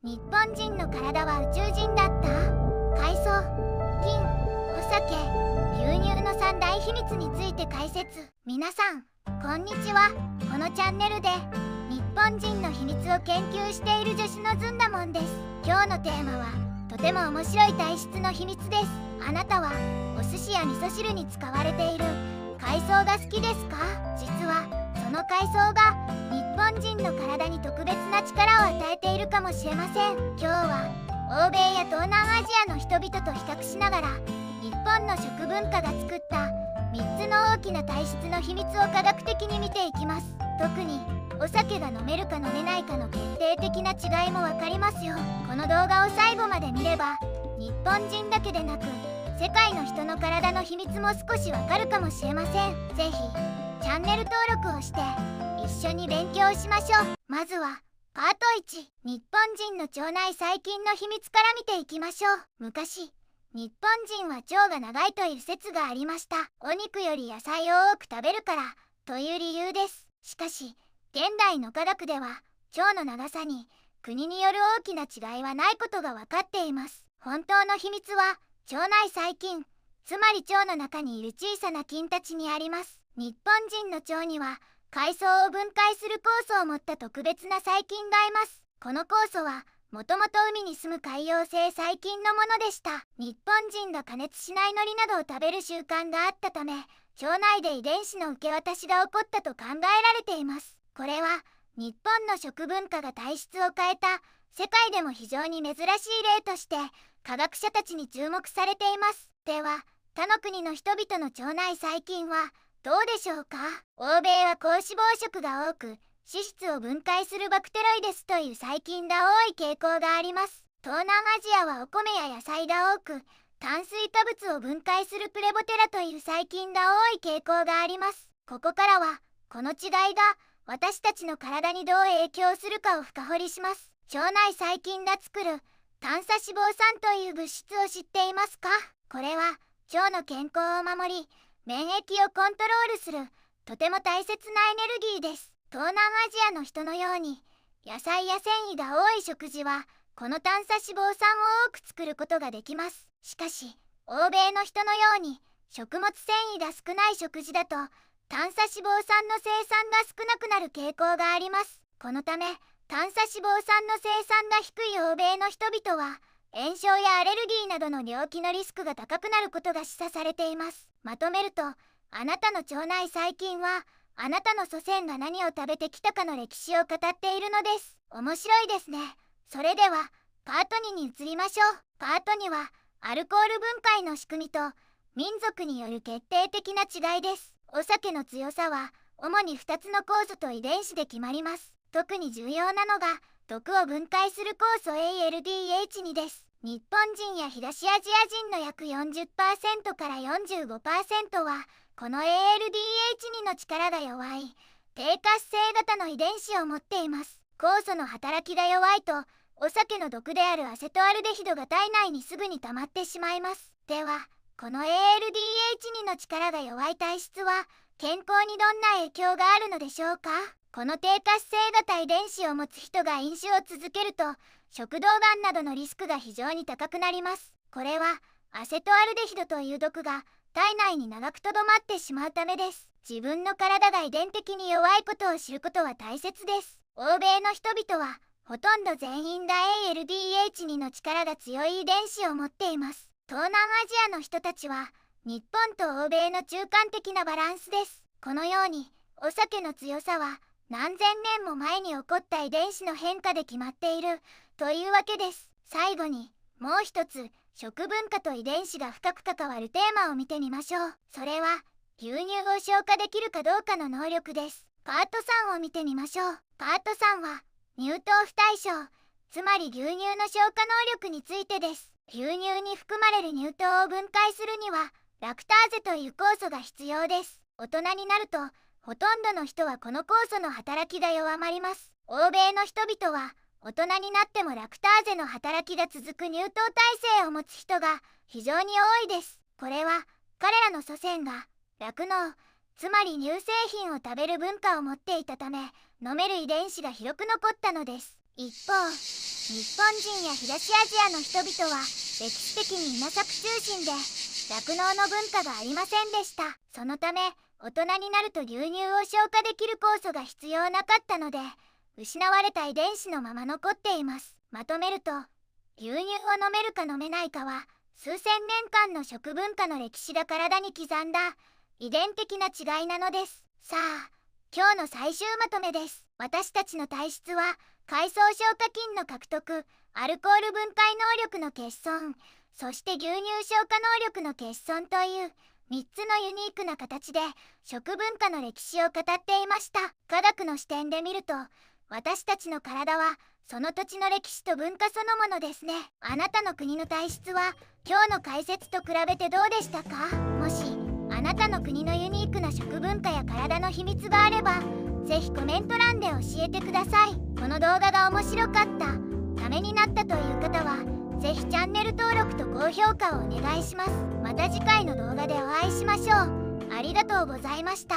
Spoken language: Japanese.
日本人の体は宇宙人だった？海藻、金、お酒、牛乳の三大秘密について解説。皆さんこんにちは。このチャンネルで日本人の秘密を研究している女子のずんだもんです。今日のテーマはとても面白い体質の秘密です。あなたはお寿司や味噌汁に使われている海藻が好きですか？実はその海藻が日本人の体に特別な力を与えているかもしれません。今日は欧米や東南アジアの人々と比較しながら日本の食文化が作った3つの大きな体質の秘密を科学的に見ていきます。特にお酒が飲めるか飲めないかの決定的な違いもわかりますよ。この動画を最後まで見れば日本人だけでなく世界の人の体の秘密も少しわかるかもしれません。ぜひチャンネル登録をして一緒に勉強しましょう。まずはパート1、日本人の腸内細菌の秘密から見ていきましょう。昔日本人は腸が長いという説がありました。お肉より野菜を多く食べるからという理由です。しかし現代の科学では腸の長さに国による大きな違いはないことが分かっています。本当の秘密は腸内細菌、つまり腸の中にいる小さな菌たちにあります。日本人の腸には海藻を分解する酵素を持った特別な細菌がいます。この酵素はもともと海に住む海洋性細菌のものでした。日本人が加熱しない海苔などを食べる習慣があったため腸内で遺伝子の受け渡しが起こったと考えられています。これは日本の食文化が体質を変えた世界でも非常に珍しい例として科学者たちに注目されています。では他の国の人々の腸内細菌はどうでしょうか？欧米は高脂肪食が多く脂質を分解するバクテロイデスという細菌が多い傾向があります。東南アジアはお米や野菜が多く炭水化物を分解するプレボテラという細菌が多い傾向があります。ここからはこの違いが私たちの体にどう影響するかを深掘りします。腸内細菌が作る短鎖脂肪酸という物質を知っていますか？これは腸の健康を守り免疫をコントロールするとても大切なエネルギーです。東南アジアの人のように野菜や繊維が多い食事はこの短鎖脂肪酸を多く作ることができます。しかし欧米の人のように食物繊維が少ない食事だと短鎖脂肪酸の生産が少なくなる傾向があります。このため短鎖脂肪酸の生産が低い欧米の人々は炎症やアレルギーなどの病気のリスクが高くなることが示唆されています。まとめるとあなたの腸内細菌はあなたの祖先が何を食べてきたかの歴史を語っているのです。面白いですね。それではパート2に移りましょう。パート2はアルコール分解の仕組みと民族による決定的な違いです。お酒の強さは主に2つの酵素と遺伝子で決まります。特に重要なのが毒を分解する酵素 ALDH2 です。日本人や東アジア人の約 40% から 45% はこの ALDH2 の力が弱い低活性型の遺伝子を持っています。酵素の働きが弱いとお酒の毒であるアセトアルデヒドが体内にすぐに溜まってしまいます。ではこの ALDH2 の力が弱い体質は健康にどんな影響があるのでしょうか？この低活性型遺伝子を持つ人が飲酒を続けると食道がんなどのリスクが非常に高くなります。これはアセトアルデヒドという毒が体内に長くとどまってしまうためです。自分の体が遺伝的に弱いことを知ることは大切です。欧米の人々はほとんど全員が ALDH2 の力が強い遺伝子を持っています。東南アジアの人たちは日本と欧米の中間的なバランスです。このようにお酒の強さは何千年も前に起こった遺伝子の変化で決まっているというわけです。最後にもう一つ食文化と遺伝子が深く関わるテーマを見てみましょう。それは牛乳を消化できるかどうかの能力です。パート3を見てみましょう。パート3は乳糖不対症、つまり牛乳の消化能力についてです。牛乳に含まれる乳糖を分解するにはラクターゼという酵素が必要です。大人になるとほとんどの人はこの酵素の働きが弱まります。欧米の人々は大人になってもラクターゼの働きが続く乳糖耐性を持つ人が非常に多いです。これは彼らの祖先が酪農、つまり乳製品を食べる文化を持っていたため飲める遺伝子が広く残ったのです。一方、日本人や東アジアの人々は歴史的に稲作中心で酪農の文化がありませんでした。そのため大人になると牛乳を消化できる酵素が必要なかったので、失われた遺伝子のまま残っています。まとめると、牛乳を飲めるか飲めないかは数千年間の食文化の歴史が体に刻んだ遺伝的な違いなのです。さあ、今日の最終まとめです。私たちの体質は海藻消化菌の獲得、アルコール分解能力の欠損、そして牛乳消化能力の欠損という3つのユニークな形で食文化の歴史を語っていました。科学の視点で見ると、私たちの体はその土地の歴史と文化そのものですね。あなたの国の体質は今日の解説と比べてどうでしたか？もしあなたの国のユニークな食文化や体の秘密があれば、ぜひコメント欄で教えてください。この動画が面白かった、ためになったという方はぜひチャンネル登録と高評価をお願いします。また次回の動画でお会いしましょう。ありがとうございました。